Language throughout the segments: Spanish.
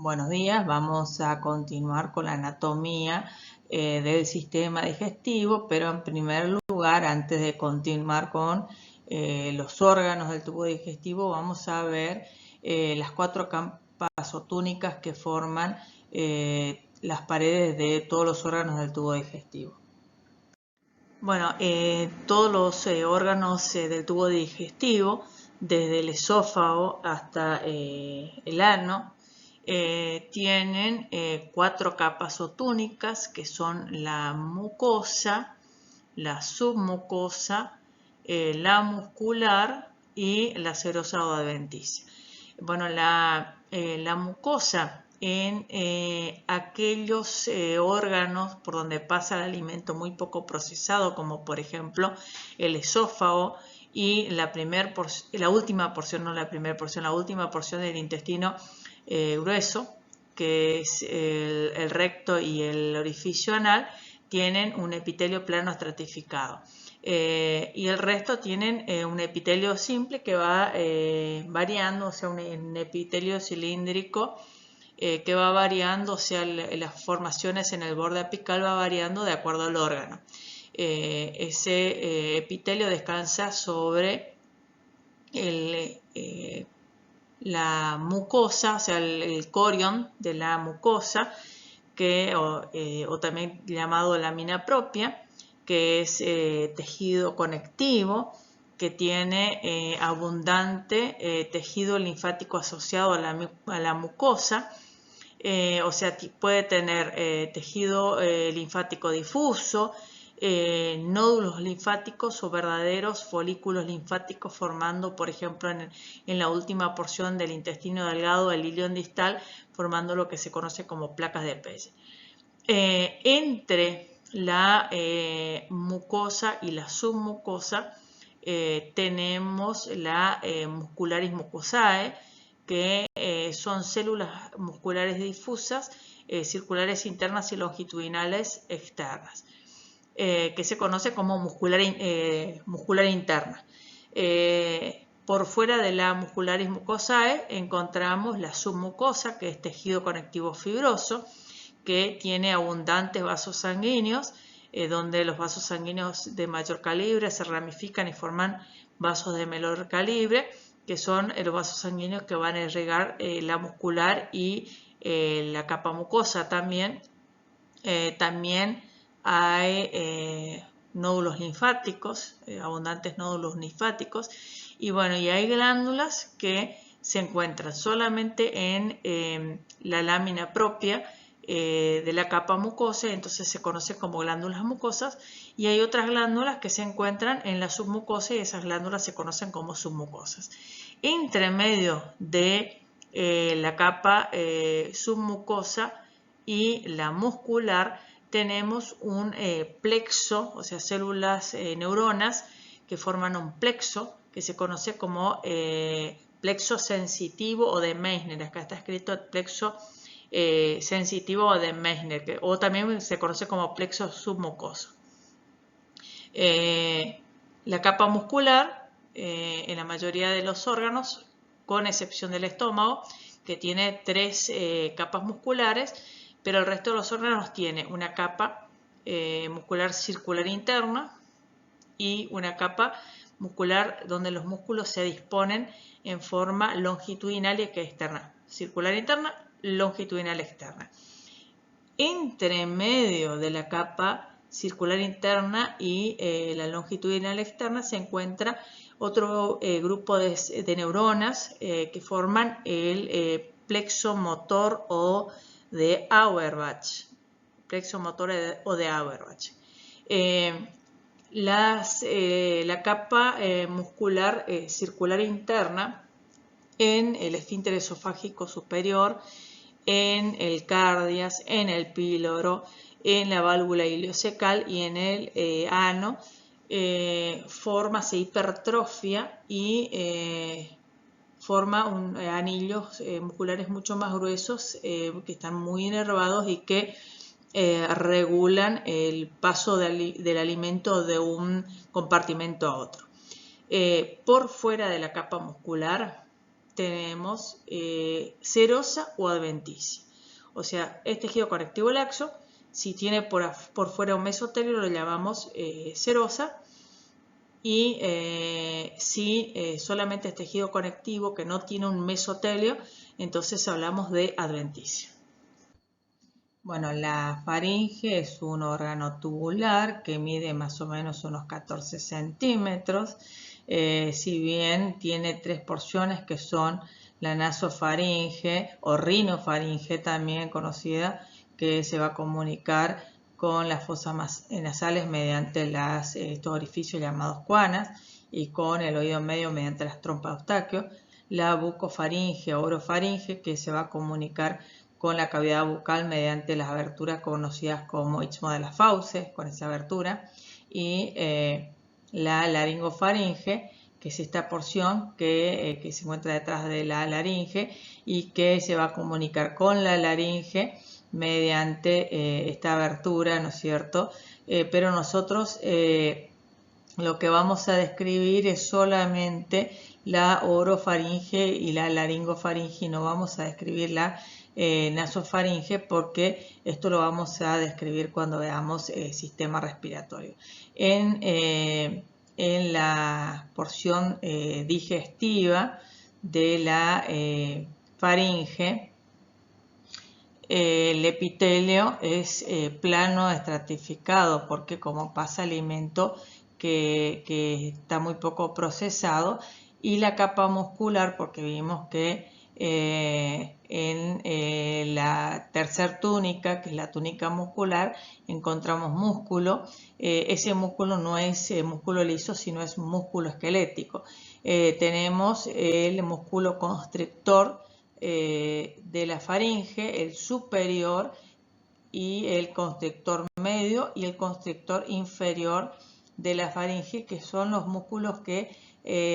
Buenos días, vamos a continuar con la anatomía del sistema digestivo, pero en primer lugar, antes de continuar con los órganos del tubo digestivo, vamos a ver las 4 capas o túnicas que forman las paredes de todos los órganos del tubo digestivo. Bueno, todos los órganos del tubo digestivo, desde el esófago hasta el ano, tienen 4 capas o túnicas que son la mucosa, la submucosa, la muscular y la serosa o adventicia. Bueno, la mucosa en aquellos órganos por donde pasa el alimento muy poco procesado, como por ejemplo el esófago y la última porción del intestino grueso, que es el recto y el orificio anal, tienen un epitelio plano estratificado. Y el resto tienen un epitelio simple que va variando, o sea, un epitelio cilíndrico que va variando, o sea, las formaciones en el borde apical va variando de acuerdo al órgano. Ese epitelio descansa sobre la mucosa, o sea, el corion de la mucosa, o también llamado lámina propia, que es tejido conectivo, que tiene abundante tejido linfático asociado a la mucosa. O sea, puede tener tejido linfático difuso, nódulos linfáticos o verdaderos folículos linfáticos formando, por ejemplo, en la última porción del intestino delgado, el ilion distal, formando lo que se conoce como placas de Peyre. Entre la mucosa y la submucosa tenemos la muscularis mucosae, que son células musculares difusas, circulares internas y longitudinales externas, que se conoce como muscular interna. Por fuera de la muscularis mucosae encontramos la submucosa, que es tejido conectivo fibroso, que tiene abundantes vasos sanguíneos, donde los vasos sanguíneos de mayor calibre se ramifican y forman vasos de menor calibre, que son los vasos sanguíneos que van a irrigar la muscular y la capa mucosa también. También hay nódulos linfáticos, abundantes nódulos linfáticos, y bueno, y hay glándulas que se encuentran solamente en la lámina propia de la capa mucosa, entonces se conoce como glándulas mucosas, y hay otras glándulas que se encuentran en la submucosa y esas glándulas se conocen como submucosas. Entre medio de la capa submucosa y la muscular tenemos un plexo, o sea, células neuronas que forman un plexo que se conoce como plexo sensitivo o de Meissner. Acá está escrito plexo sensitivo o de Meissner, o también se conoce como plexo submucoso. La capa muscular, en la mayoría de los órganos, con excepción del estómago, que tiene 3 capas musculares, pero el resto de los órganos tiene una capa muscular circular interna y una capa muscular donde los músculos se disponen en forma longitudinal y externa. Circular interna, longitudinal externa. Entre medio de la capa circular interna y la longitudinal externa se encuentra otro grupo de neuronas que forman el plexo motor o de Auerbach. Plexo motor o de Auerbach. La capa muscular circular interna en el esfínter esofágico superior, en el cardias, en el píloro, en la válvula ileocecal y en el ano, se hipertrofia y forma anillos musculares mucho más gruesos que están muy inervados y que regulan el paso del alimento de un compartimento a otro. Por fuera de la capa muscular tenemos serosa o adventicia. O sea, este tejido conectivo laxo, si tiene por fuera un mesotelio, lo llamamos serosa. Y si solamente es tejido conectivo que no tiene un mesotelio, entonces hablamos de adventicia. Bueno, la faringe es un órgano tubular que mide más o menos unos 14 centímetros. Si bien tiene tres porciones que son la nasofaringe o rinofaringe, también conocida, que se va a comunicar con las fosas nasales mediante estos orificios llamados cuanas y con el oído medio mediante las trompas de Eustaquio. La bucofaringe o orofaringe, que se va a comunicar con la cavidad bucal mediante las aberturas conocidas como istmo de las fauces, con esa abertura, y la laringofaringe, que es esta porción que se encuentra detrás de la laringe y que se va a comunicar con la laringe mediante esta abertura, ¿no es cierto? Pero nosotros lo que vamos a describir es solamente la orofaringe y la laringofaringe, y no vamos a describir la nasofaringe, porque esto lo vamos a describir cuando veamos el sistema respiratorio. En la porción digestiva de la faringe, el epitelio es plano estratificado, porque como pasa alimento que está muy poco procesado, y la capa muscular, porque vimos que en la tercer túnica, que es la túnica muscular, encontramos músculo. Ese músculo no es músculo liso, sino es músculo esquelético. Tenemos el músculo constrictor de la faringe, el superior, y el constrictor medio y el constrictor inferior de la faringe, que son los músculos que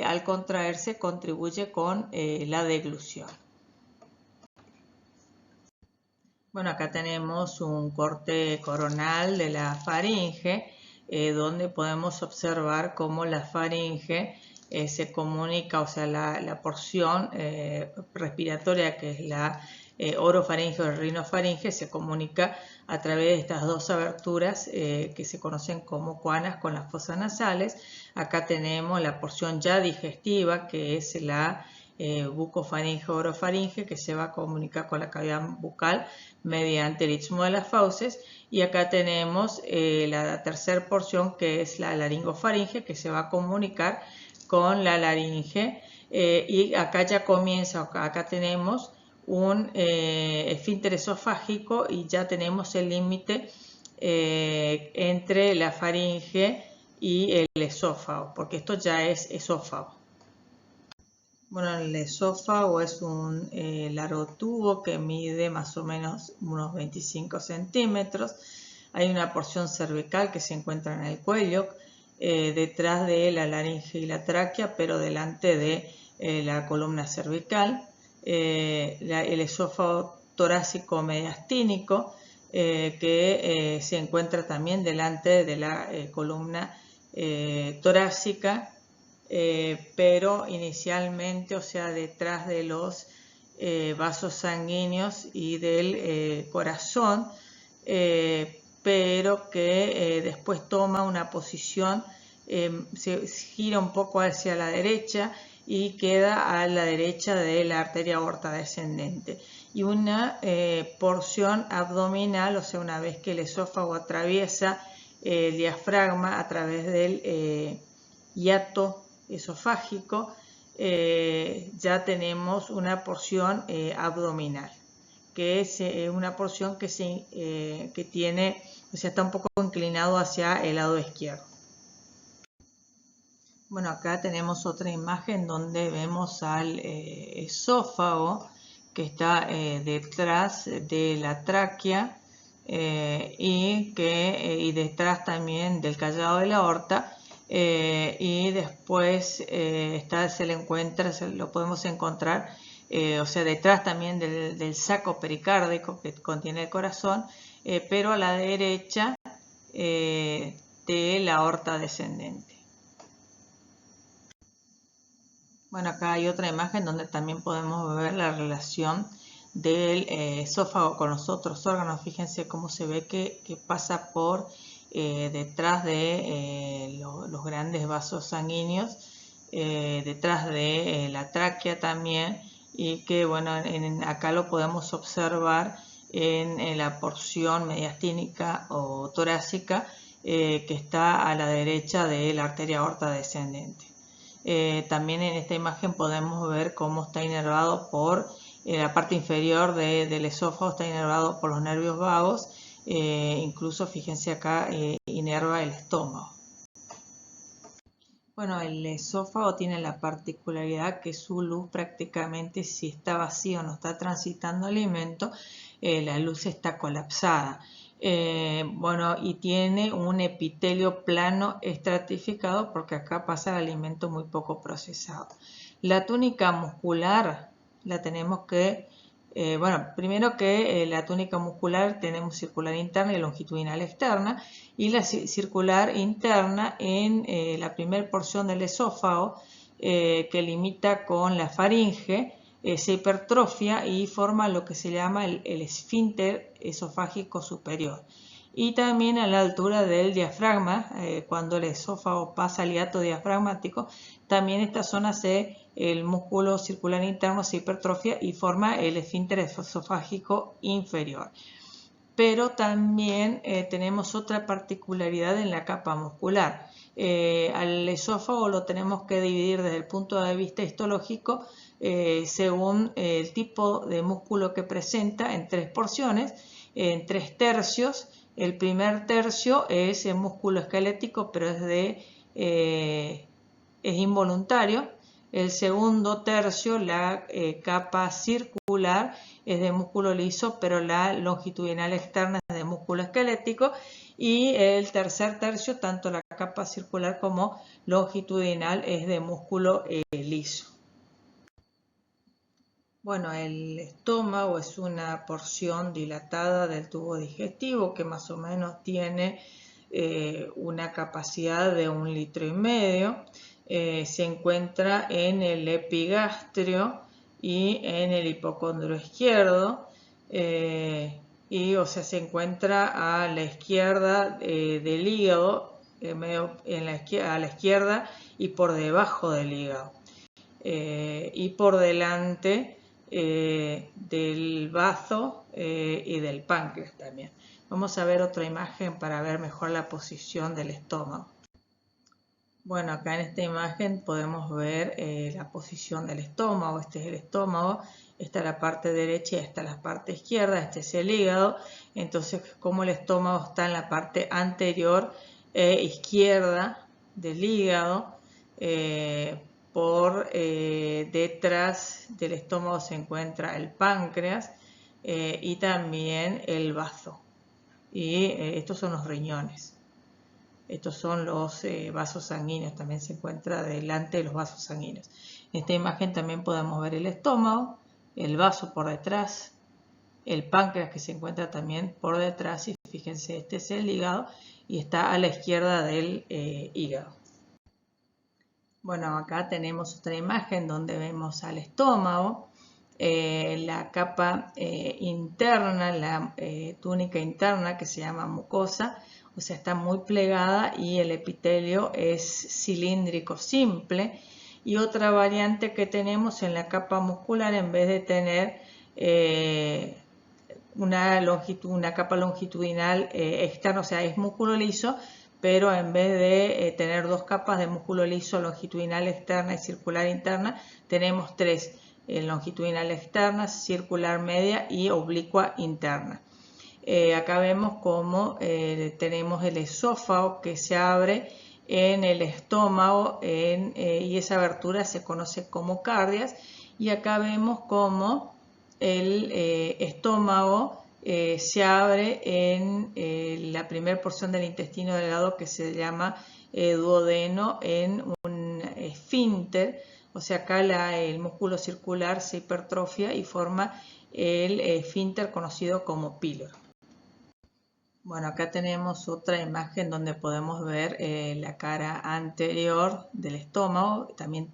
al contraerse contribuye con la deglución. Bueno, acá tenemos un corte coronal de la faringe, donde podemos observar cómo la faringe se comunica, o sea, la porción respiratoria, que es la orofaringe o rinofaringe, se comunica a través de estas dos aberturas que se conocen como cuanas con las fosas nasales. Acá tenemos la porción ya digestiva, que es la bucofaringe o orofaringe, que se va a comunicar con la cavidad bucal mediante el istmo de las fauces, y acá tenemos la tercera porción, que es la laringofaringe, que se va a comunicar con la laringe, y acá ya comienza, acá tenemos un esfínter esofágico y ya tenemos el límite entre la faringe y el esófago, porque esto ya es esófago. Bueno, el esófago es un largo tubo que mide más o menos unos 25 centímetros. Hay una porción cervical que se encuentra en el cuello, detrás de la laringe y la tráquea, pero delante de la columna cervical. El esófago torácico mediastínico, que se encuentra también delante de la columna torácica, pero inicialmente, o sea, detrás de los vasos sanguíneos y del corazón, pero que después toma una posición, se gira un poco hacia la derecha y queda a la derecha de la arteria aorta descendente, y una porción abdominal, o sea, una vez que el esófago atraviesa el diafragma a través del hiato esofágico, ya tenemos una porción abdominal, que es una porción que tiene, o sea, está un poco inclinado hacia el lado izquierdo. Bueno, acá tenemos otra imagen donde vemos al esófago, que está detrás de la tráquea y detrás también del callado de la aorta. Y después lo podemos encontrar, o sea, detrás también del saco pericárdico que contiene el corazón, pero a la derecha de la aorta descendente. Bueno, acá hay otra imagen donde también podemos ver la relación del esófago con los otros órganos. Fíjense cómo se ve que pasa por detrás de los grandes vasos sanguíneos, detrás de la tráquea también, y que bueno, acá lo podemos observar en la porción mediastínica o torácica que está a la derecha de la arteria aorta descendente. También en esta imagen podemos ver cómo está inervado por la parte inferior del esófago, está inervado por los nervios vagos, incluso fíjense acá inerva el estómago. Bueno, el esófago tiene la particularidad que su luz prácticamente, si está vacío, no está transitando alimento, la luz está colapsada. Bueno, y tiene un epitelio plano estratificado porque acá pasa el alimento muy poco procesado. La túnica muscular la tenemos que, bueno, primero que la túnica muscular tenemos circular interna y longitudinal externa, y la circular interna en la primera porción del esófago que limita con la faringe, se hipertrofia y forma lo que se llama el esfínter esofágico superior. Y también a la altura del diafragma, cuando el esófago pasa al hiato diafragmático, también esta zona el músculo circular interno se hipertrofia y forma el esfínter esofágico inferior. Pero también tenemos otra particularidad en la capa muscular. Al esófago lo tenemos que dividir desde el punto de vista histológico según el tipo de músculo que presenta en tres porciones, en tres tercios. El primer tercio es el músculo esquelético, pero es involuntario. El segundo tercio, la capa circular, es de músculo liso, pero la longitudinal externa es de músculo esquelético. Y el tercer tercio, tanto la capa circular como longitudinal, es de músculo liso. Bueno, el estómago es una porción dilatada del tubo digestivo que más o menos tiene una capacidad de 1,5 litros. Se encuentra en el epigastrio y en el hipocondrio izquierdo, o sea, se encuentra a la izquierda del hígado, a la izquierda y por debajo del hígado, y por delante del bazo y del páncreas también. Vamos a ver otra imagen para ver mejor la posición del estómago. Bueno, acá en esta imagen podemos ver la posición del estómago. Este es el estómago, esta es la parte derecha y esta es la parte izquierda, este es el hígado. Entonces, como el estómago está en la parte anterior izquierda del hígado, por detrás del estómago se encuentra el páncreas y también el bazo. Y estos son los riñones. Estos son los vasos sanguíneos, también se encuentra delante de los vasos sanguíneos. En esta imagen también podemos ver el estómago, el vaso por detrás, el páncreas que se encuentra también por detrás, y fíjense, este es el hígado y está a la izquierda del hígado. Bueno, acá tenemos otra imagen donde vemos al estómago, la capa interna, la túnica interna que se llama mucosa, o sea, está muy plegada y el epitelio es cilíndrico simple. Y otra variante que tenemos en la capa muscular, en vez de tener una capa longitudinal externa, o sea, es músculo liso, pero en vez de tener dos capas de músculo liso longitudinal externa y circular interna, tenemos tres, longitudinal externa, circular media y oblicua interna. Acá vemos cómo tenemos el esófago que se abre en el estómago y esa abertura se conoce como cardias, y acá vemos cómo el estómago se abre en la primera porción del intestino delgado que se llama duodeno en un esfínter, o sea, acá el músculo circular se hipertrofia y forma el esfínter conocido como píloro. Bueno, acá tenemos otra imagen donde podemos ver la cara anterior del estómago. También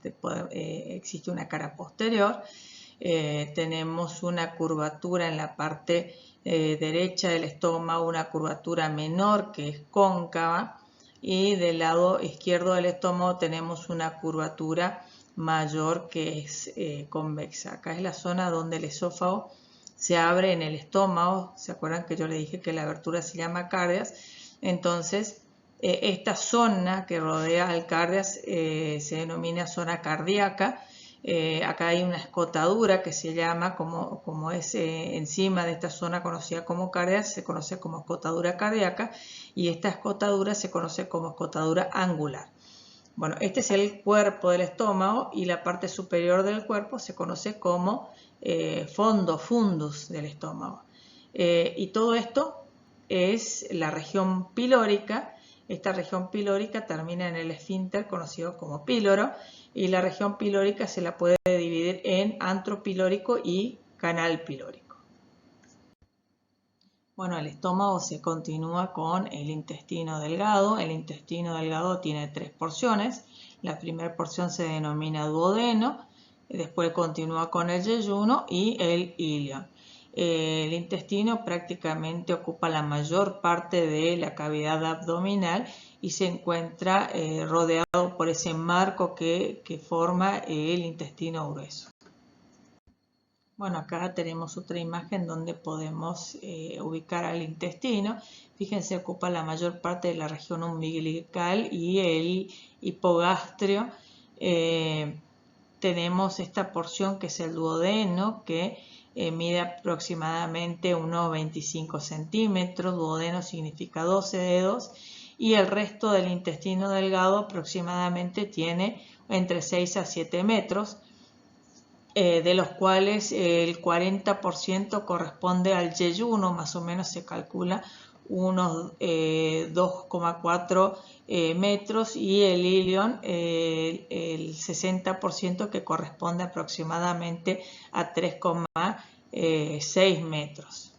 existe una cara posterior. Tenemos una curvatura en la parte derecha del estómago, una curvatura menor que es cóncava. Y del lado izquierdo del estómago tenemos una curvatura mayor que es convexa. Acá es la zona donde el esófago se abre en el estómago. ¿Se acuerdan que yo le dije que la abertura se llama cardias? Entonces, esta zona que rodea al cardias se denomina zona cardíaca. Acá hay una escotadura que se llama, como es encima de esta zona conocida como cardias, se conoce como escotadura cardíaca, y esta escotadura se conoce como escotadura angular. Bueno, este es el cuerpo del estómago, y la parte superior del cuerpo se conoce como fundus del estómago. Y todo esto es la región pilórica. Esta región pilórica termina en el esfínter conocido como píloro, y la región pilórica se la puede dividir en antro pilórico y canal pilórico. Bueno, el estómago se continúa con el intestino delgado. El intestino delgado tiene 3 porciones. La primera porción se denomina duodeno, después continúa con el yeyuno y el ilion. El intestino prácticamente ocupa la mayor parte de la cavidad abdominal y se encuentra rodeado por ese marco que forma el intestino grueso. Bueno, acá tenemos otra imagen donde podemos ubicar al intestino. Fíjense, ocupa la mayor parte de la región umbilical y el hipogastrio. Tenemos esta porción que es el duodeno, que mide aproximadamente unos 25 centímetros. Duodeno significa 12 dedos. Y el resto del intestino delgado aproximadamente tiene entre 6 a 7 metros. De los cuales el 40% corresponde al yeyuno, más o menos se calcula unos 2,4 metros, y el ilion el 60%, que corresponde aproximadamente a 3,6 metros.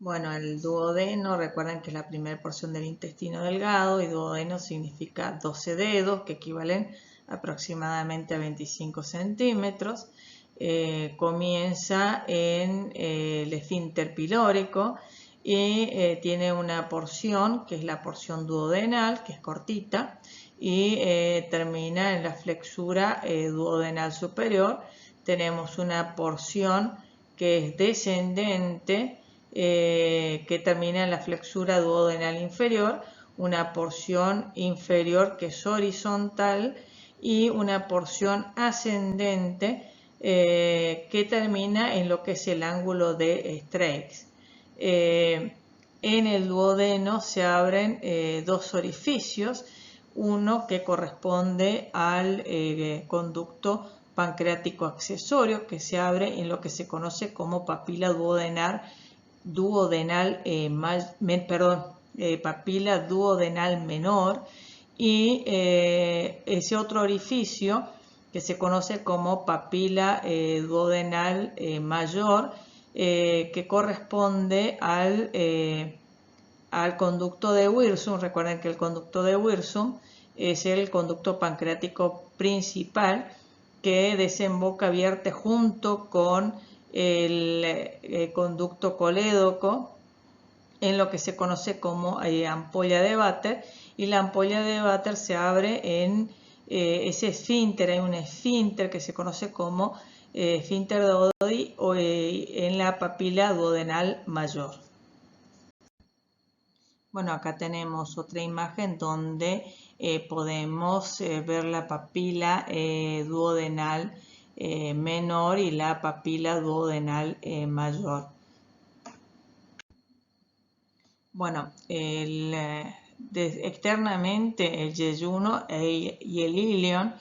Bueno, el duodeno, recuerden que es la primera porción del intestino delgado, y duodeno significa 12 dedos, que equivalen aproximadamente a 25 centímetros. Comienza en el esfínter pilórico y tiene una porción que es la porción duodenal, que es cortita, y termina en la flexura duodenal superior. Tenemos una porción que es descendente, que termina en la flexura duodenal inferior, una porción inferior que es horizontal, y una porción ascendente que termina en lo que es el ángulo de Streiff. En el duodeno se abren dos orificios, uno que corresponde al conducto pancreático accesorio, que se abre en lo que se conoce como papila papila duodenal menor, y ese otro orificio que se conoce como papila duodenal mayor, que corresponde al conducto de Wirsum. Recuerden que el conducto de Wirsum es el conducto pancreático principal, que vierte junto con el conducto colédoco en lo que se conoce como ampolla de Vater, y la ampolla de Vater se abre en ese esfínter. Hay un esfínter que se conoce como esfínter de Oddi en la papila duodenal mayor. Bueno, acá tenemos otra imagen donde podemos ver la papila duodenal menor y la papila duodenal mayor. Bueno, externamente el yeyuno y el ilion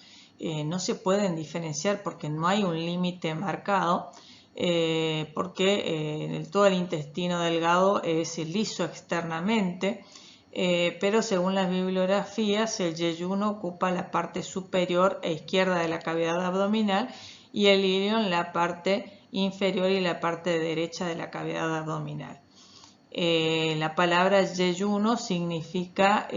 no se pueden diferenciar porque no hay un límite marcado, porque todo el intestino delgado es liso externamente, pero según las bibliografías el yeyuno ocupa la parte superior e izquierda de la cavidad abdominal, y el ilion la parte inferior y la parte derecha de la cavidad abdominal. La palabra yeyuno significa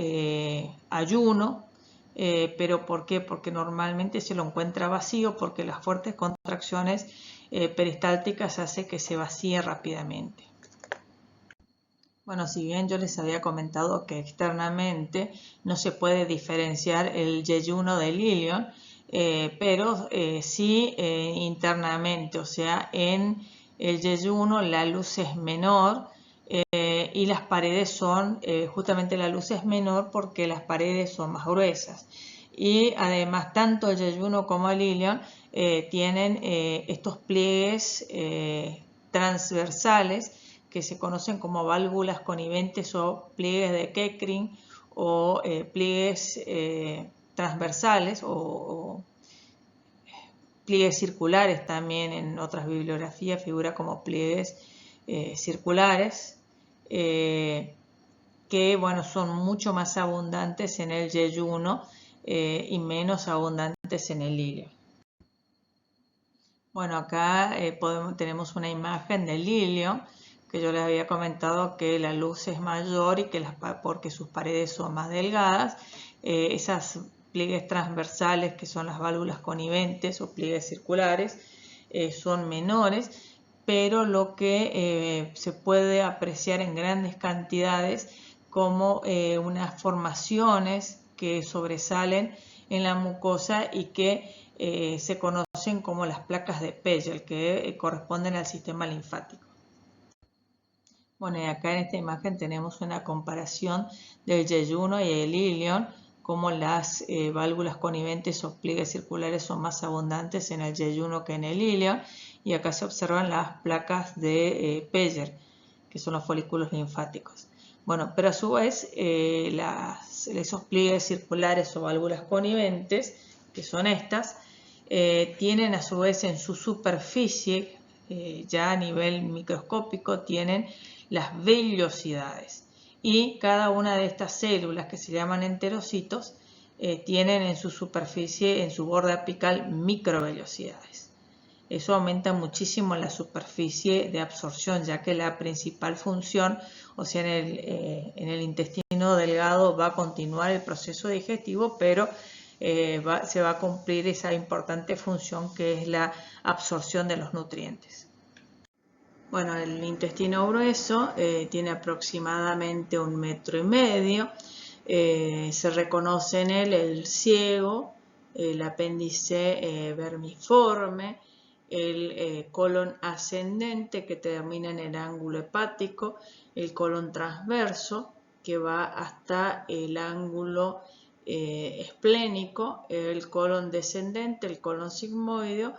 ayuno, pero ¿por qué? Porque normalmente se lo encuentra vacío porque las fuertes contracciones peristálticas hacen que se vacíe rápidamente. Bueno, si bien yo les había comentado que externamente no se puede diferenciar el yeyuno del ilion, pero sí internamente, o sea, en el yeyuno la luz es menor y las paredes son, justamente la luz es menor porque las paredes son más gruesas. Y además tanto el yeyuno como el ilion tienen estos pliegues transversales que se conocen como válvulas coniventes o pliegues de Keckring o pliegues transversales o pliegues circulares también en otras bibliografías figura como pliegues circulares que bueno, son mucho más abundantes en el yeyuno y menos abundantes en el ilion. Bueno, acá tenemos una imagen del ilion que yo les había comentado que la luz es mayor y que porque sus paredes son más delgadas. Esas pliegues transversales, que son las válvulas coniventes o pliegues circulares, son menores, pero lo que se puede apreciar en grandes cantidades como unas formaciones que sobresalen en la mucosa y que se conocen como las placas de Pegel, que corresponden al sistema linfático. Bueno, y acá en esta imagen tenemos una comparación del yeyuno y el ilion, como las válvulas coniventes o pliegues circulares son más abundantes en el yeyuno que en el ilion, y acá se observan las placas de Pegel, que son los folículos linfáticos. Bueno, pero a su vez esos pliegues circulares o válvulas coniventes, que son estas, tienen a su vez en su superficie, ya a nivel microscópico, tienen las vellosidades. Y cada una de estas células, que se llaman enterocitos, tienen en su superficie, en su borde apical, microvellosidades. Eso aumenta muchísimo la superficie de absorción, ya que la principal función, o sea, en el intestino delgado va a continuar el proceso digestivo, pero se va a cumplir esa importante función que es la absorción de los nutrientes. Bueno, el intestino grueso tiene aproximadamente 1,5 metros. Se reconoce en él el ciego, el apéndice vermiforme, el colon ascendente que termina en el ángulo hepático, el colon transverso que va hasta el ángulo esplénico, el colon descendente, el colon sigmoideo,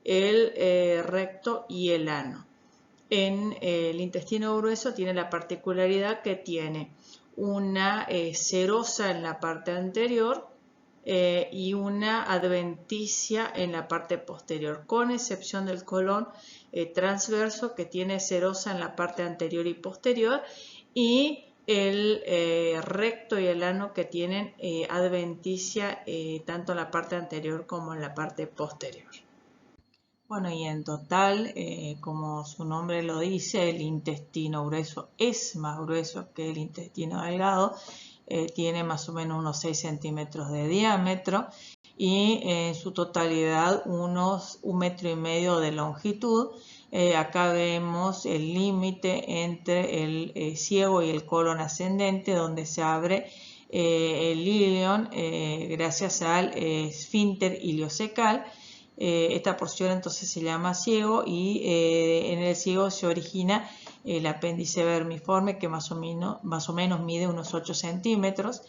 el recto y el ano. En el intestino grueso tiene la particularidad que tiene una serosa en la parte anterior y una adventicia en la parte posterior, con excepción del colon transverso que tiene serosa en la parte anterior y posterior, y el recto y el ano que tienen adventicia tanto en la parte anterior como en la parte posterior. Bueno, y en total, como su nombre lo dice, el intestino grueso es más grueso que el intestino delgado. Tiene más o menos unos 6 centímetros de diámetro y en su totalidad unos 1,5 metros de longitud. Acá vemos el límite entre el ciego y el colon ascendente, donde se abre el ilion gracias al esfínter iliocecal. Esta porción entonces se llama ciego y en el ciego se origina el apéndice vermiforme, que más o menos mide unos 8 centímetros.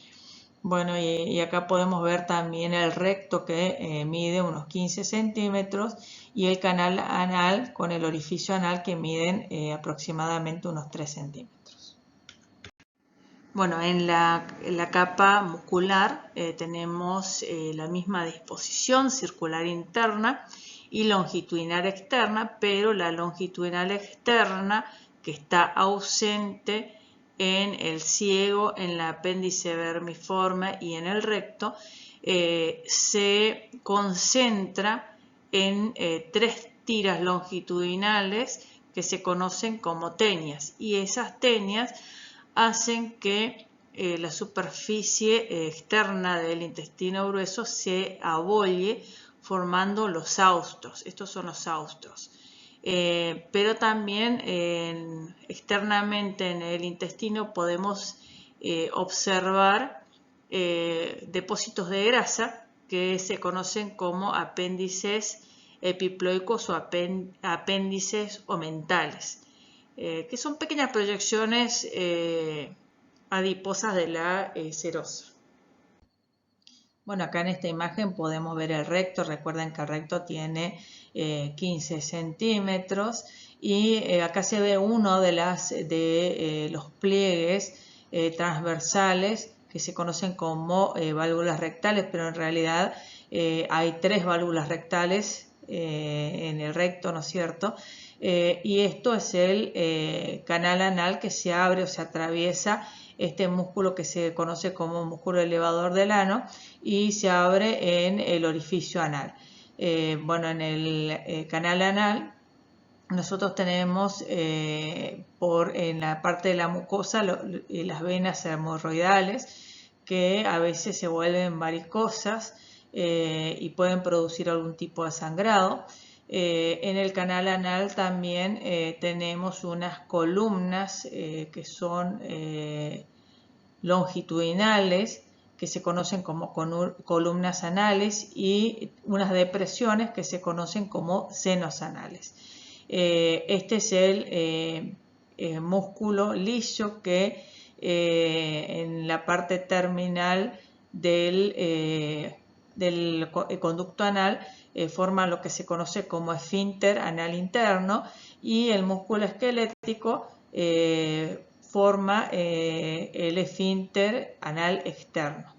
Bueno, y acá podemos ver también el recto que mide unos 15 centímetros y el canal anal con el orificio anal que miden aproximadamente unos 3 centímetros. Bueno, en la capa muscular tenemos la misma disposición circular interna y longitudinal externa, pero la longitudinal externa, que está ausente en el ciego, en el apéndice vermiforme y en el recto, se concentra en 3 tiras longitudinales que se conocen como tenias, y esas tenias hacen que la superficie externa del intestino grueso se abolle formando los austros. Estos son los austros. Pero también externamente en el intestino podemos observar depósitos de grasa que se conocen como apéndices epiploicos o apéndices omentales, que son pequeñas proyecciones adiposas de la serosa. Bueno, acá en esta imagen podemos ver el recto. Recuerden que el recto tiene 15 centímetros y acá se ve uno de los pliegues transversales que se conocen como válvulas rectales, pero en realidad hay 3 válvulas rectales en el recto, ¿no es cierto? Y esto es el canal anal que se abre o se atraviesa este músculo que se conoce como músculo elevador del ano y se abre en el orificio anal. Bueno, en el canal anal nosotros tenemos en la parte de la mucosa las venas hemorroidales que a veces se vuelven varicosas y pueden producir algún tipo de sangrado. En el canal anal también tenemos unas columnas que son longitudinales, que se conocen como columnas anales, y unas depresiones que se conocen como senos anales. Este es el músculo liso que en la parte terminal del conducto anal forma lo que se conoce como esfínter anal interno, y el músculo esquelético forma el esfínter anal externo.